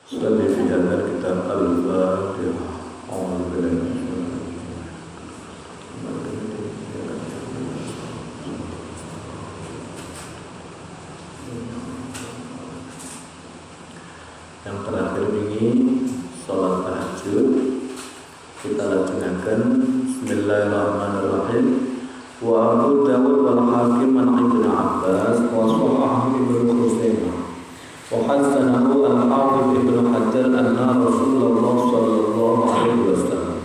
Sekali di dalam kitab Al-Fatihah. Yang terakhir ini sholat tahajud. Kita lakukan Bismillahirrahmanirrahim. Wa Abu Dawud wal Hakim an Ibnu Abbas wa Sahih Ibnu Khuzaimah wa hasanahu al-Hafidz Ibnu Hajar anna Rasulullah sallallahu alaihi wasallam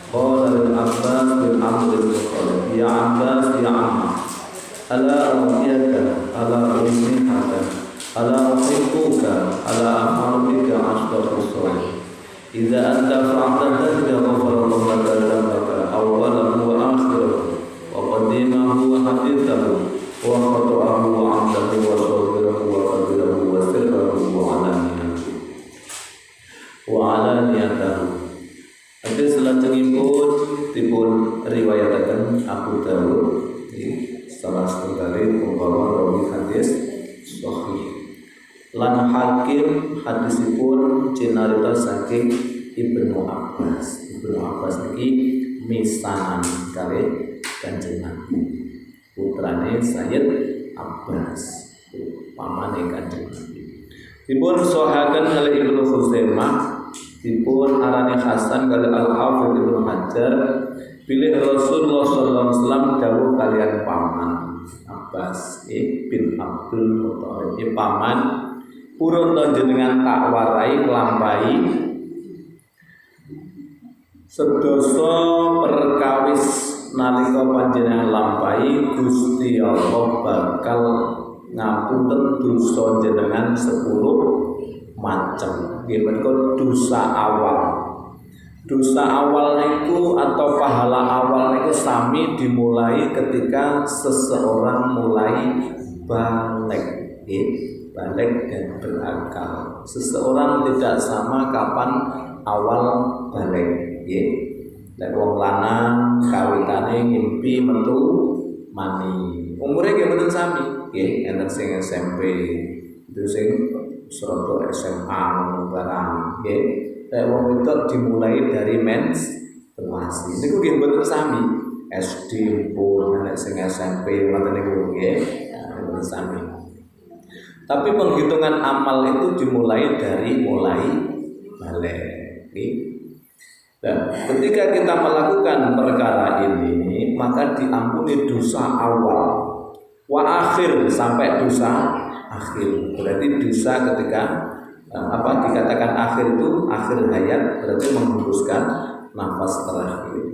qala lil Abbas bin Amr bin Khalid ya Abbas ya amma ala u'tiyaka ala u'minaka ala uhibbuka ala amalika asdaqus idza anta fa'alta dhalika ghafarallahu laka dhanbaka awwalahu wa akhirahu wa qadimahu wa hadithahu wa khata'ahu wa 'amdahu wa sawirahu wa qadirahu wa sirrahu wa 'alaniyatahu. Hadis salajengipun dipun riwayataken Abu Dawud salah setunggal pembawa rawi hadis sahih. Lan Hakim hadisipun cinarita saking Ibnu Abbas. Ibnu Abbas niki misanan kali Kanjeng Nabi. Putrane Sayyid Abbas, pamane Kanjeng Nabi. Dipun sahaken kalih Ibnu Khuzaimah, dipun arani Hasan kalih Al-Hafidz Ibnu Hajar, bilih Rasulullah sallallahu alaihi wasallam dawuh kalian paman Abbas bin Abdul Muthalib paman purun jenengan tak warai nglampahi sedasa perkawis nalika panjenengan lampahi Gusti Allah bakal ngapunten dosa jenengan 10 macam. Nggih menika dosa awal. Dosa awal niku atau pahala awal niku sami dimulai ketika seseorang mulai balik, balik dan berakal. Seseorang tidak sama kapan awal balik, Lek wong lanang kawitane ngimpi metu mani. Umure nggih mboten sami, nggih, enten sing SMP, itu sing serata SMA barang, nggih. Lek wong wedok dimulai dari menstruasi. Niku nggih mboten sami. SD pun nek sing SMP ngoten niku nggih, mboten sami. Tapi penghitungan amal itu dimulai dari mulai balik, nggih. Dan ketika kita melakukan perkara ini, maka diampuni dosa awal, wa akhir sampai dosa akhir. Berarti dosa ketika dikatakan akhir itu akhir hayat, berarti menghembuskan nafas terakhir.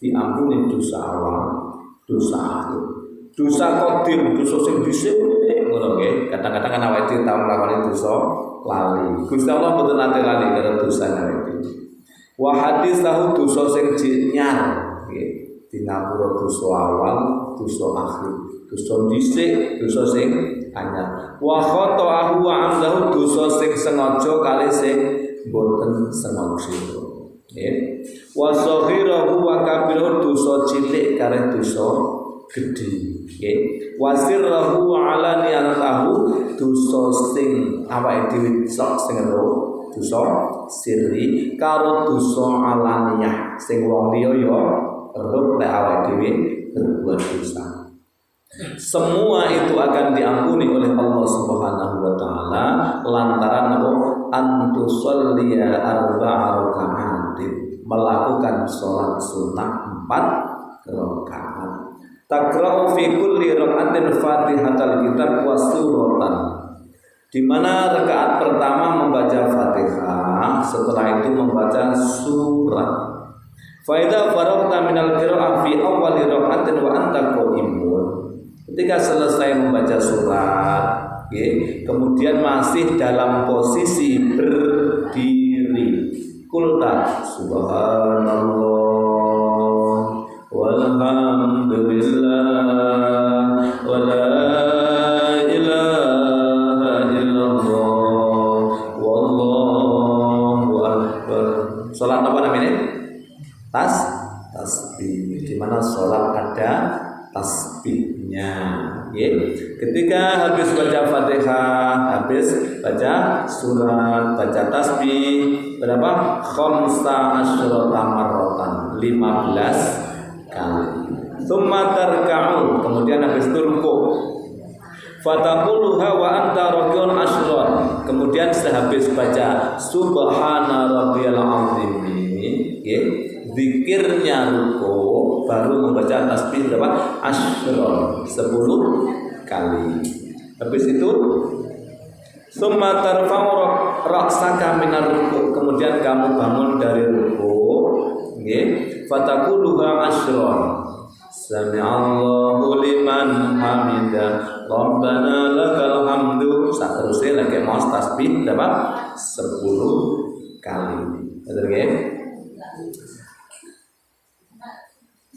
Diampuni dosa awal, dosa akhir, dosa qadim, dosa sing dhisik ngono nggih. Kadang-kadang kan awake dhewe tau nglakoni dosa lali. Gusti Allah mboten nate lali karo dosa awake. Wa hadis lahu dosa sing nyar nggih dinapura dosa awal dosa akhir dosa dhisik dosa sing anyar wa khata'ahu wa 'amdahu dosa sing sengaja kali sing boten sengaja nggih wa saghirahu wa kabirahu dosa cilik kali dosa gedhe nggih wa sirrahu wa 'alaniyatahu dosa sing awake dhewe sok sing ero dosa sirri karo dosa alaniyah sing wong liya ya ero lek awake dhewe berbuat dosa. Semua itu akan diampuni oleh Allah Subhanahu wa taala lantaran antusolliya arba'a raka'atin melakukan sholat sunnah 4 rakaat. Takra'u fi kulli raka'atin Fatihatul Kitab wa suratan. Di mana rakaat pertama membaca Fatihah, setelah itu membaca surat. Fa idza faragta minal qira'ah fi awwali raka'atin wa anta qa'imun. Ketika selesai membaca surat, kemudian masih dalam posisi berdiri, qulta subhanallah walhamdulillah wala sholat apa namanya? Tasbih. Di mana sholat ada tasbihnya. Ketika habis baca Fatihah, habis baca surat, baca tasbih, tasbih berapa? Khamsa asyrata marratan, 15 kali. Tsumma tarka'u, kemudian habis itu rukuk. Fataquluha wa anta raki'un asyran, kemudian sehabis baca subhana rabbiyal azim, nggih, zikirnya rukuk baru membaca tasbih berapa? Asyran, 10 kali. Habis itu summa tarfa'u ra'saka minar rukuk, kemudian kamu bangun dari rukuk, nggih, fataquluha asyran, sami'allahu liman hamidah rabbana lakal hamdu, saterusé lagi mau tasbih berapa? 10 kali. Betul nggih?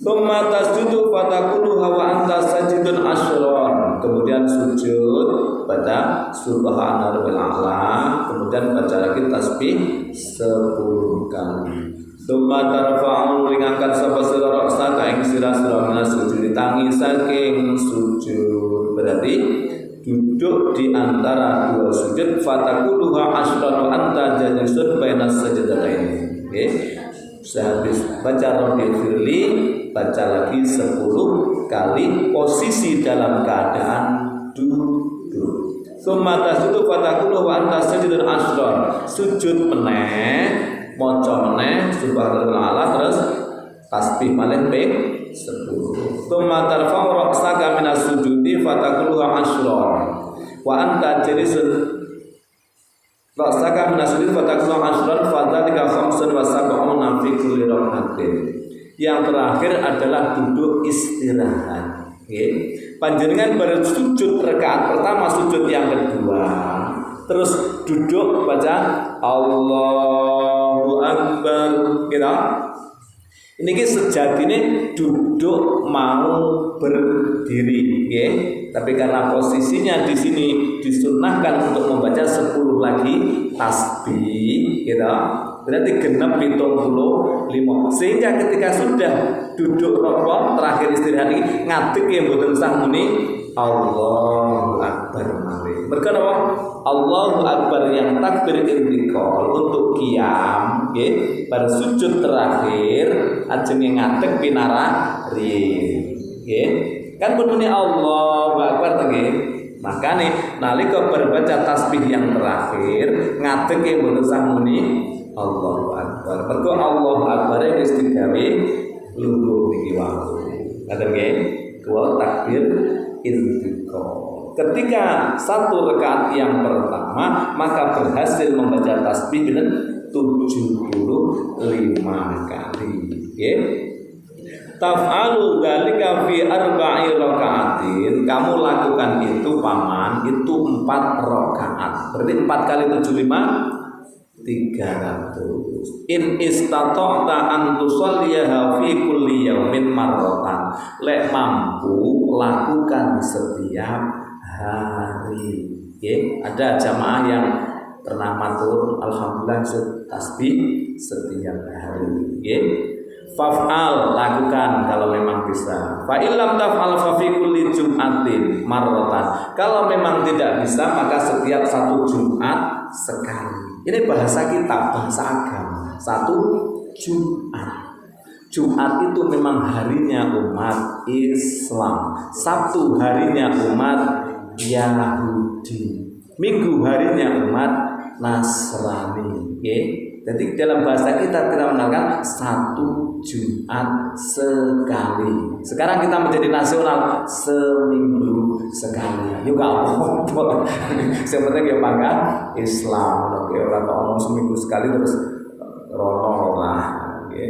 Tsumma tasjudu fataquluha wa anta sajidun asyran, kemudian sujud baca subhana rabbil a'la, kemudian baca lagi tasbih 10 kali. Tsumma tarfa'u, ringankan sapa sira ra'saka ing sira-sira minas sujud, tangi saking sujud, berarti duduk di antara dua sujud. Fataquluha asyran wa anta jalisun bainas sajdatain. Oke. Sehabis baca Rabbi firli, baca lagi 10 kali posisi dalam keadaan duduk. Tsumma tasjudu fataqulu wa anta sajidun asyran, sujud meneh, maca meneh subhanallah, terus tasbih malih ping 10. Tsumma tarfa'u ra'saka minas sujudi fataqulu asyran wa anta jalisun ra'saka minas sujudi fataqulu asyran fadzalika khamsun wa sab'una fi kulli rak'atin. Yang terakhir adalah duduk istirahat. Okay. Panjenengan baru sujud rakaat pertama, sujud yang kedua, terus duduk baca Allahu Akbar. Kita ini sejatinya duduk mau berdiri, okay? Tapi karena posisinya di sini disunnahkan untuk membaca 10 lagi tasbih, gitu. Berarti genap 75. Sehingga ketika sudah duduk rokok terakhir istirahat ini ngadeg ya mboten sah muni Allahu Akbar malih. Mergo apa? Allahu Akbar yang takbir intikal untuk qiyam, nggih, bar sujud terakhir ajenge ngadeg pinara riyin. Nggih. Kan bunune Allahu Akbar to nggih. Makane nalika berbaca tasbih yang terakhir ngadeg ya mboten sah muni Allahu Akbar. Mergo Allahu Akbar wis digawe lungguh niki wae. Ngaten nggih? Kuwi takbir intikal. Ketika satu rakaat yang pertama maka berhasil membaca tasbih dengan 75 kali. Nggih. Taf'alu dzalika fi arba'i raka'atin. Kamu lakukan itu paman, itu 4 rakaat. Berarti 4 kali 75 300. In istata'ta an tusalliha fi kulli yaumin marratan. Lek mampu lakukan setiap hari. Okay. Ada jamaah yang pernah matur alhamdulillah tasbih setiap hari. Okay. Faf'al, lakukan kalau memang bisa. Fa illam taf'al fa fi kulli jum'atin marratan. Kalau memang tidak bisa maka setiap satu Jumat sekali. Ini bahasa kita, bahasa agama. Satu Jumat. Jumat itu memang harinya umat Islam. Sabtu harinya umat Yahudi. Minggu harinya umat Nasrani. Okay? Jadi dalam bahasa kita mengenalkan satu Jumat sekali. Sekarang kita menjadi nasional seminggu sekali. Yuk apa? Sebenarnya ya bangga Islam. Oke, orang ngomong seminggu sekali terus rono lah. Oke.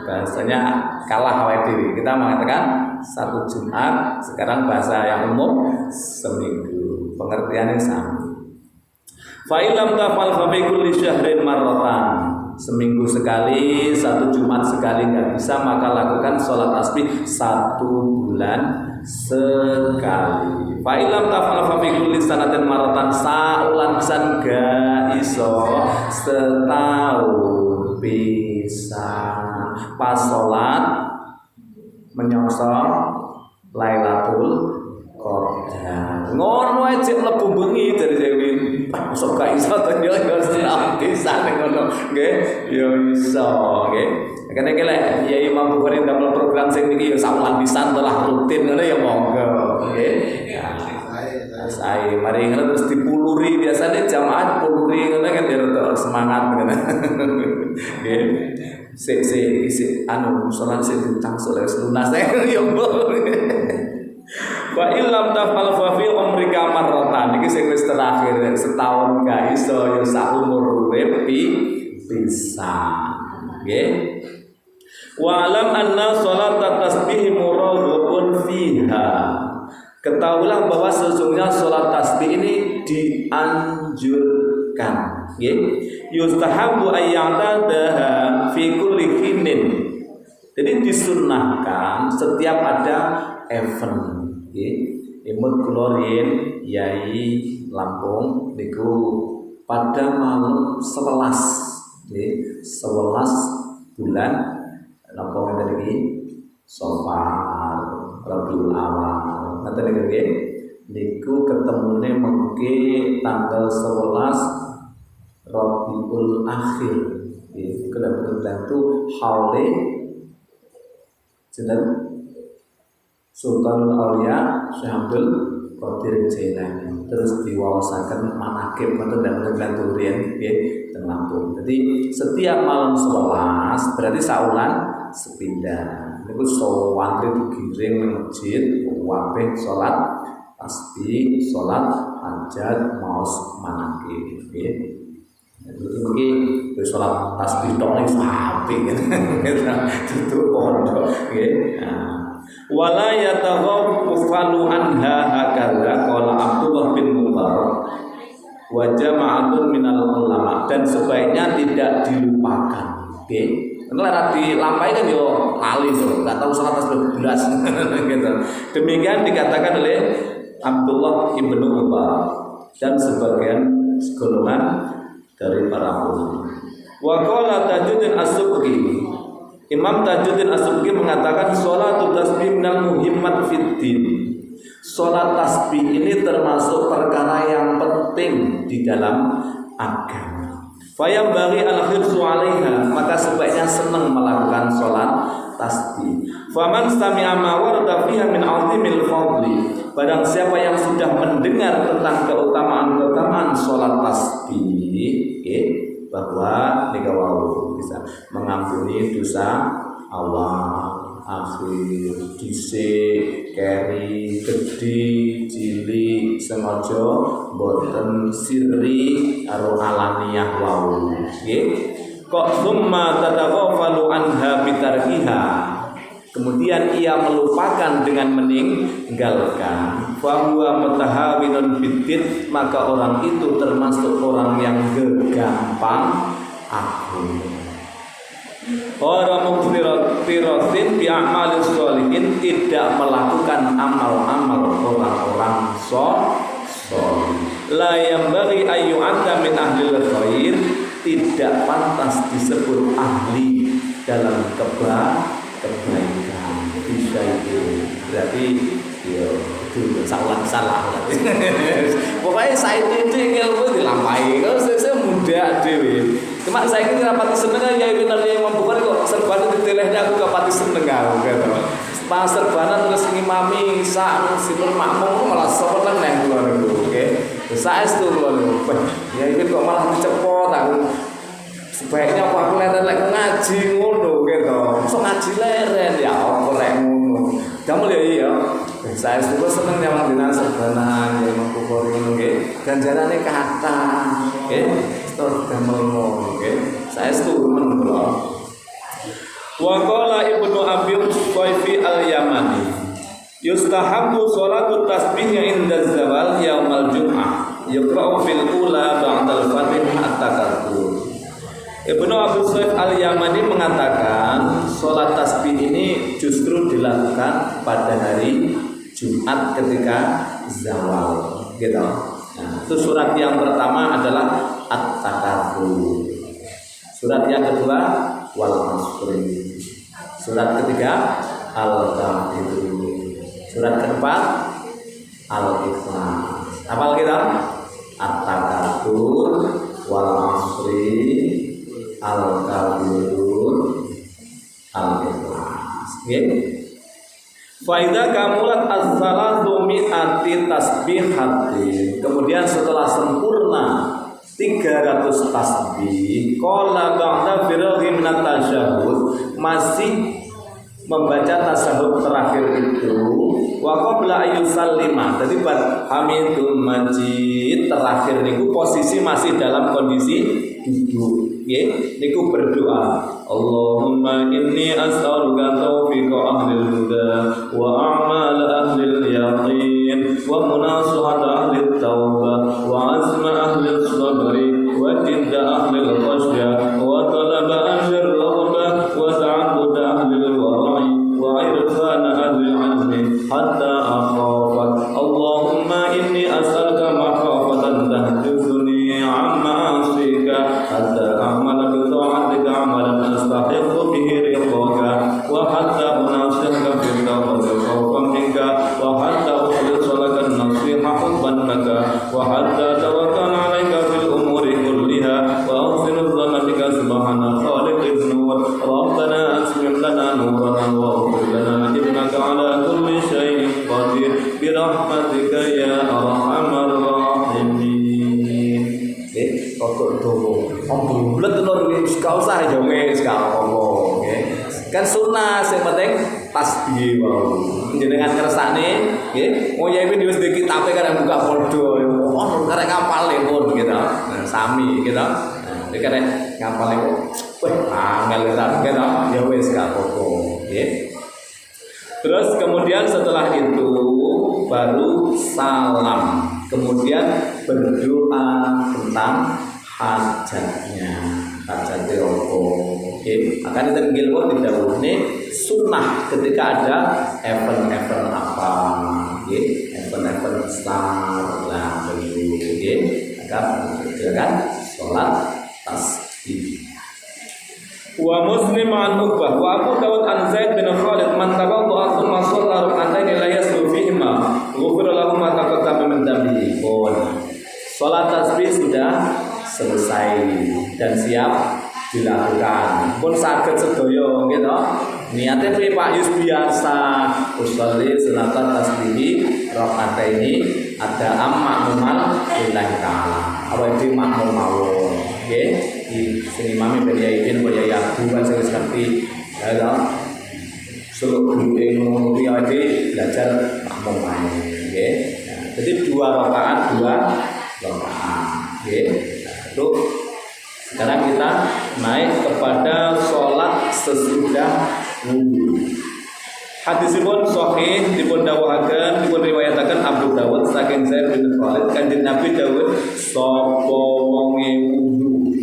Bahasanya kalah awal diri. Kita mengatakan satu Jumat. Sekarang bahasa yang umum seminggu. Pengertiannya sama. Fa'ilam tafal fa fi kulli syahrin marratan. Seminggu sekali, satu Jumat sekali nggak bisa maka lakukan sholat tasbih 1 bulan sekali. Fa'ilam tafal fa fi kulli sanatin marratan. Saulan pisan gak iso setahun pisan. Pas sholat menyongsong Lailatul Qadar. Ngono aja mlebu bengi dari Dewi. Masuk gak iso to yo bisa ning ngono nggih yo iso nggih. Kene iki lek Yai Imam Bukhari damel program sing niki yo sawan pisan telah rutin ngono ya monggo nggih. Saya mari ngono terus dipuluri biasanya jamaah puluri ngono kan ya semangat ngono. Nggih. Sik anu salat sik ditang sore lunas yo monggo. Wa illam tafal fa fi umrika marratan iki sing wis terakhir setahun gak iso ya sak umur urip pisan nggih. Wa alam anna salat tasbih muraghabun fiha. Ketahuilah bahwa sesungguhnya salat tasbih ini dianjurkan nggih. Yustahabu ayyatadaha fi kulli hinin. Jadi disunnahkan setiap ada event. Imut kulorin Yai Lampung niku pada malam 11 bulan Lampung tadi Safar Rabiul Awal nanti niku ketemune mengke tanggal 11 Rabiul Akhir kebetulan itu haule jeneng Sultanul Aulia Syekh Abdul Qadir Jailani terus diwawasaken manakib ngoten dalem ganturian nggih teng Lampung. Jadi setiap malam 11 berarti saulan sepindah. Niku sawantri digiring nang masjid kabeh salat tasbih, salat hajat, maos manakib nggih. Jadi wis salat tasbih tok ning sapi gitu. Itu pondok nggih. Wala yataghaffalu anha hakadza qala Abdullah bin Mubarak wa jama'atun minal ulama dan sebaiknya tidak dilupakan. Oke. Karena dilampahi kan yo lali so, enggak tahu salat tasbih belas gitu. Demikian dikatakan oleh Abdullah bin Mubarak dan sebagian golongan dari para ulama. Wa qala Tajuddin As-Subki Imam Tajuddin As-Subki mengatakan sholatu tasbih minal muhimmat fiddin. Sholat tasbih ini termasuk perkara yang penting di dalam agama. Fayam bagi al-khirsu 'alaiha, maka sebaiknya senang melakukan sholat tasbih. Faman sami'a ma warada fiha min 'azimil fadli. Barang siapa yang sudah mendengar tentang keutamaan sholat tasbih, bahwa nikawau bisa mengampuni dosa Allah akhir dhisik keri gede cilik sengaja boten sirri karo alaniyah wau nggih kok summa tataghafalu anha bitarkiha kemudian ia melupakan dengan meninggalkan bahwa mutahawinun biddin maka orang itu termasuk orang yang gampang agung. Orang mukfiratin bi a'malis sholihin tidak melakukan amal-amal orang-orang saleh. La yambaghi ayyu'adda min ahlil khair tidak pantas disebut ahli dalam kebaikan bisa itu berarti ya itu salah pokoknya saya itu ilmu dilampahi kalau saya muda dewi cuma saya ini rapati seneng ya itu tadi yang membuka kok serban itu ditelehnya aku rapati seneng aku gitu pas serbanan terus ngimami sak sinur makmum malah seneng nih keluar itu oke saya itu ya itu kok malah dicepot aku sebaiknya aku leren ngaji ngono gitu so ngaji leren ya aku leren ngono kamu ya iya saya juga seneng yang dengan serbanan yang mengkubur ngono ganjarannya kata terus kamu ngono saya setuju menurut wa qala Ibnu Abi Thaifi al-Yamani yustahabbu sholatu tasbihnya inda zawal yaumal jum'ah yuqra'u fil ula ba'dal fatihah at-takabbur. Ibnu Abi Thaifi al-Yamani mengatakan sholat tasbih ini justru dilakukan pada hari Jumat ketika zawal gitu. Nah, itu surat yang pertama adalah At-Takabbur. Surat yang kedua Wal Asri. Surat ketiga Al-Kafirun. Surat keempat Al-Ikhlas. Hafal kita? at-takatsur wal asri al-kabirun al-ikhlas. Nggih. Fa idza kamulat as-salatu mi'ati tasbihatin. Kemudian setelah sempurna 300 tasbih, qala ba'da firaghi min at-tasyahhud, masih membaca tasyahud terakhir itu, wa qabla ayyusallima. Jadi buat hamidul majid terakhir niku posisi masih dalam kondisi duduk. Nggih, niku berdoa, Allahumma inni as'aluka taufiqa ahlil huda wa a'mal ahlil yaqin wa munasahata ahlit taubah wa azma ahlil sabri wa jidda ahlil khasya wa talaba ahlil raghbah wa ta'abbud ahlil wara'i wa irfan ahlil azmi hatta akhafak. Allahumma inni as'aluka makhafatan tahjuzuni amma asika hatta a'mala bi ta'atika amalan astahiqu bihi ridhaka wa hatta unasihka fi tawbati khawfan minka wa hatta ukhlisa laka an-nasiha hubban laka wa hatta tawakkal 'alaika fil umuri kulliha wa aghfir dhanna bika subhana khaliqin nur rabbana asmim lana nurana wa ighfir lana innaka 'ala kulli shay'in qadir bi rahmatika ya arhamar rahimin. Pokok dowo bulet nur wis gak usah yo wis gak apa-apa nggih. Kan sunah sing penting tasbih wae. Jenengan kersane nggih, moyo iki wis ndek kitabe karek buka podo. Oh, karek ngapale pun gitu. Nah, sami gitu. Nah, karek ngapale kok weh angel gitu. Ya wis gak apa-apa nggih. Terus kemudian setelah itu baru salam. Kemudian berdoa tentang hajatnya, hajatnya rokok. Oke, akan ditenggil pun tidak ini sunnah ketika ada event-event apa, oke, event-event besar lah begitu, oke, agar mengerjakan sholat tasbih. Wa Muslim an Uqbah wa Abu Dawud an Zaid bin Khalid man tawadda'a thumma shalla rak'atayn la yaslu fihima ghufira lahu ma taqaddama min dhanbihi. Salat tasbih sudah selesai dan siap dilakukan. Pun saged sedaya gitu. Niate piye Pak Yus biasa usolli sunatan tasbih rak'ataini ada makmumal lillahi ta'ala. Apa itu makmum mawon? Nggih. Di sini mami beriain beriaya bukan saya seperti ada seluruh ilmu priadi belajar makmum main, jadi 2 rakaat, Itu sekarang kita naik kepada sholat sesudah wudhu. Hadisipun sahih dipun dawuhaken dipun riwayataken Abu Dawud saking Zaid bin Khalid kanjeng Nabi dawuh sapa wonge wudu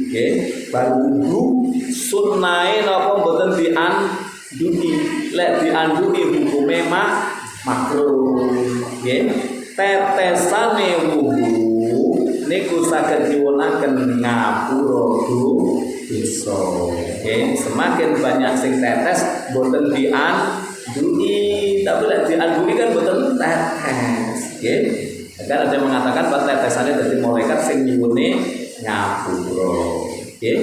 bar wudu sunnahe napa mboten dianduki lek dianduki hukume makruh nggih tetesane wudu niku saged diwunaken ngapura dosa nggih semakin banyak sing tetes mboten diandui, tapi lek diandui kan betul tetes, nggih. Kan ada yang mengatakan bahwa tetesannya dari malaikat sing nyuwune ngapura, nggih.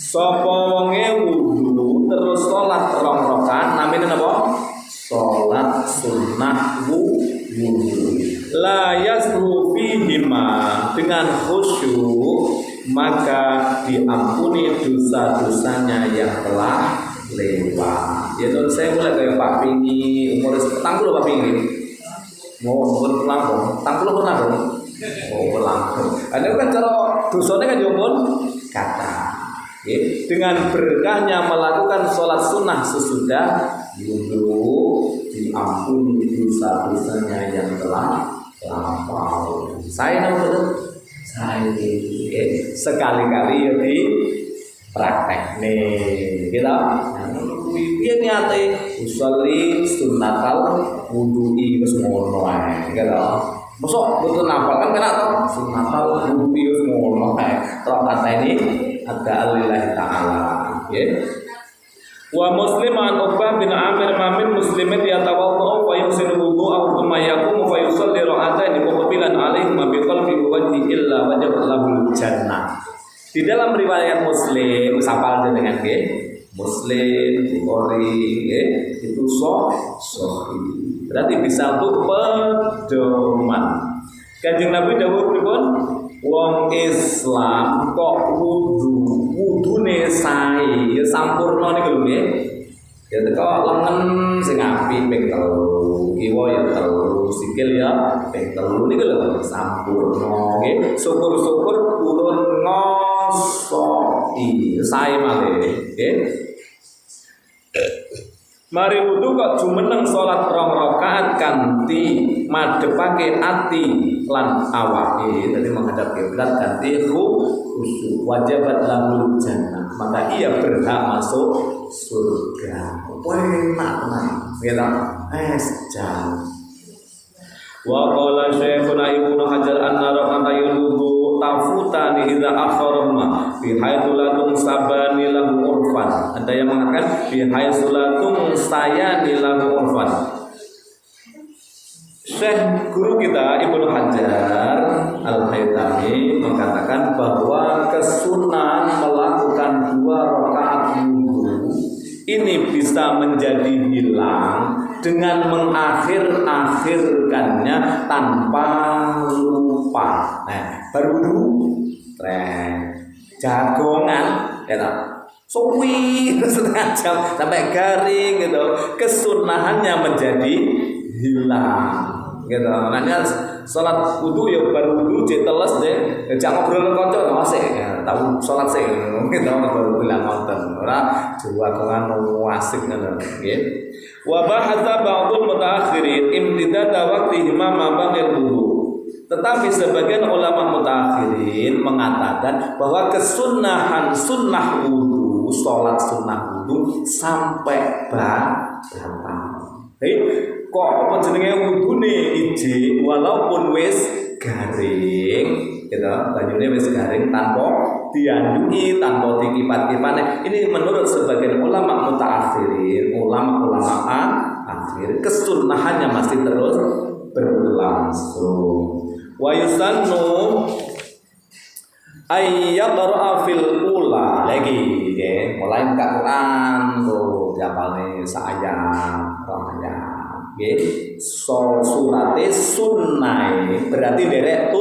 Sapa wonge wudu terus salat 2 rakaat namine napa? Salat sunnah wudu. La yasru fihima dengan khusyuk maka diampuni dosa-dosanya yang telah lewat. Ya terus saya mulai kayak Pak Pingi umur 40 Pak Pingi. Mau pelangkong, 40 pernah dong. Oh pelangkong. Ada kan cara dosanya kan jombon kata. Dengan berkahnya melakukan sholat sunnah sesudah wudu diampuni dosa-dosanya yang telah lampau. Saya betul. Saya sekali-kali ya di praktek nih kita piye niate usolli sunnatal wudu'i wis ngono ae gitu. Mosok betul nafal kan kena to sunnatal wudu'i wis ngono ae. Tok kata ini ada lillahi ta'ala nggih. Wa Muslim an Uqbah bin Amir mamin muslimin yatawaddu wa yusiru wudu'ahu thumma yaqumu fa yusalli rak'atayn muqbilan alaihi ma bi qalbi wajhi illa wajabat lahul jannah. Di dalam riwayat Muslim sapal jenengan nggih Muslim Bukhari itu sahih. Berarti bisa untuk pedoman. Kanjeng Nabi dawuh pripun? Wong Islam kok wudune sae ya sampurna niku lho nggih. Ya teko lengen sing apik ping 3, kiwa ya 3, sikil ya ping 3 niku lho sampurna nggih. Syukur-syukur purun ngosoki sae malih nggih. Mari wudu kok jumeneng salat 2 rakaat kanthi madhepake ati lan awake dadi menghadap kiblat kanthi khusyuk wajibat lahul jannah maka ia berhak masuk surga. Enak tenan gitu jan. Wa qala Syekhuna Ibnu Hajar an-Nawawi wudu tafutani idza akharahuma fi haitsu la sabani lahu urfan. Ada yang mengatakan fi haitsu la sayani lahu urfan. Syekh guru kita Ibnu Hajar Al-Haytami mengatakan bahwa kesunahan melakukan 2 rakaat wudu ini bisa menjadi hilang dengan mengakhir-akhirkannya tanpa lupa. Nah, baru wudu, jagongan, ya suwi setengah jam sampai garing gitu. Kesunahannya menjadi hilang. Gitu. Makanya salat wudu ya baru wudu teles deh. Jangan ngobrol kanca masih tahu salat sih gitu baru bilang ngoten. Ora jawaban asik ngono nggih. Wa bahatsa ba'dul mutaakhirin imtidada waqti ma baqil wudu. Tetapi sebagian ulama mutaakhirin mengatakan bahwa kesunahan sunnah wudu, salat sunnah wudu sampai batang. Kok apa jenenge wudune iji walaupun wis garing gitu banyune wis garing tanpa diandui tanpa dikipat-kipat. Ini menurut sebagian ulama mutaakhirin, ulama-ulama akhir kesunahannya masih terus berlangsung. Wa yusannu ayyaqra fil ula lagi ya mulai buka Quran tuh diapalne saayat ramaya nggih surate sunnah berarti derek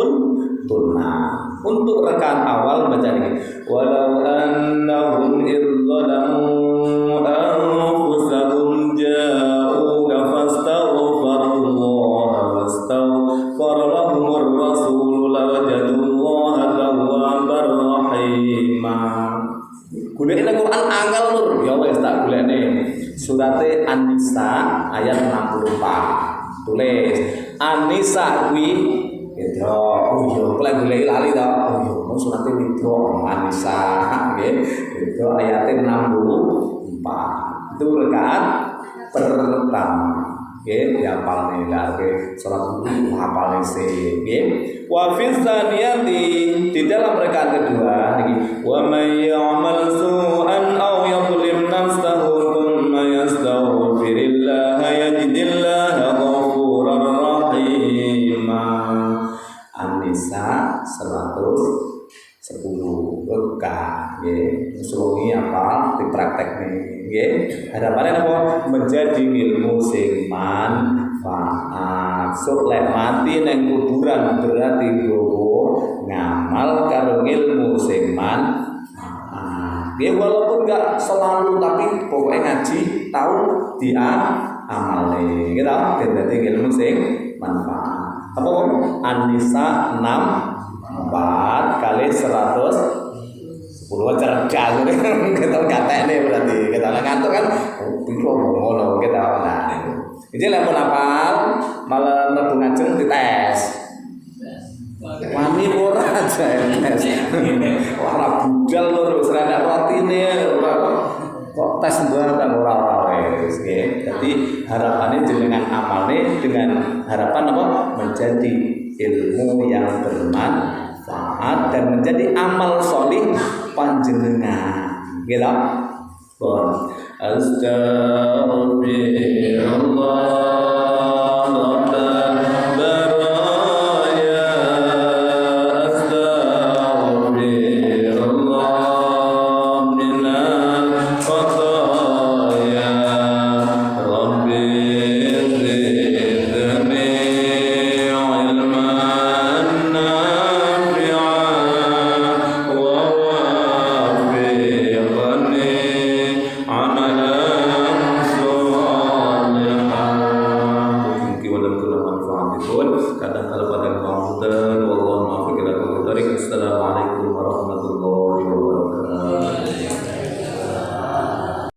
tunna untuk rekan awal baca ini walau annahum idzalamu anfusahum ja'uka fastaghfirullaha wastaghfara lahumur rasul lawajadullaha tawwabar rahimah. Golek nang Quran angel lur ya wis tak golekne surate An-Nisa ayat 64 tulis An-Nisa kuwi gitu oh yo lek golek lali ta oh yo surate itu An-Nisa nggih itu ayat 64 itu rakaat pertama nggih dihafalne lare salat wudu hafalne sih nggih wa fi tsaniyati di dalam rakaat kedua niki wa may ya'mal su'an aw yadhlim nafsahu thumma yastaghfirillah yajidillaha ghafurar rahim. An-Nisa 110 berkah nggih usulungi apa dipraktekne nggih harapannya apa menjadi ilmu sing manfaat sok lek mati nang kuburan berarti gowo ngamal karo ilmu sing manfaat nggih walaupun enggak selalu tapi pokoknya ngaji tahu dia amale gitu berarti ilmu sing manfaat apa An-Nisa 4 kali 110 cerdas kita katekne berarti kita ngantuk kan piro ngono kita nah iki lek mun hafal malah mlebu ngajeng dites wani ora aja tes ora budal lur wis ana rotine ora kok tes mbarang ora wis nggih dadi harapane jenengan amalne dengan harapan apa menjadi ilmu yang bermanfaat dan menjadi amal sholih panjenengan gitu. Bon. Astaghfirullah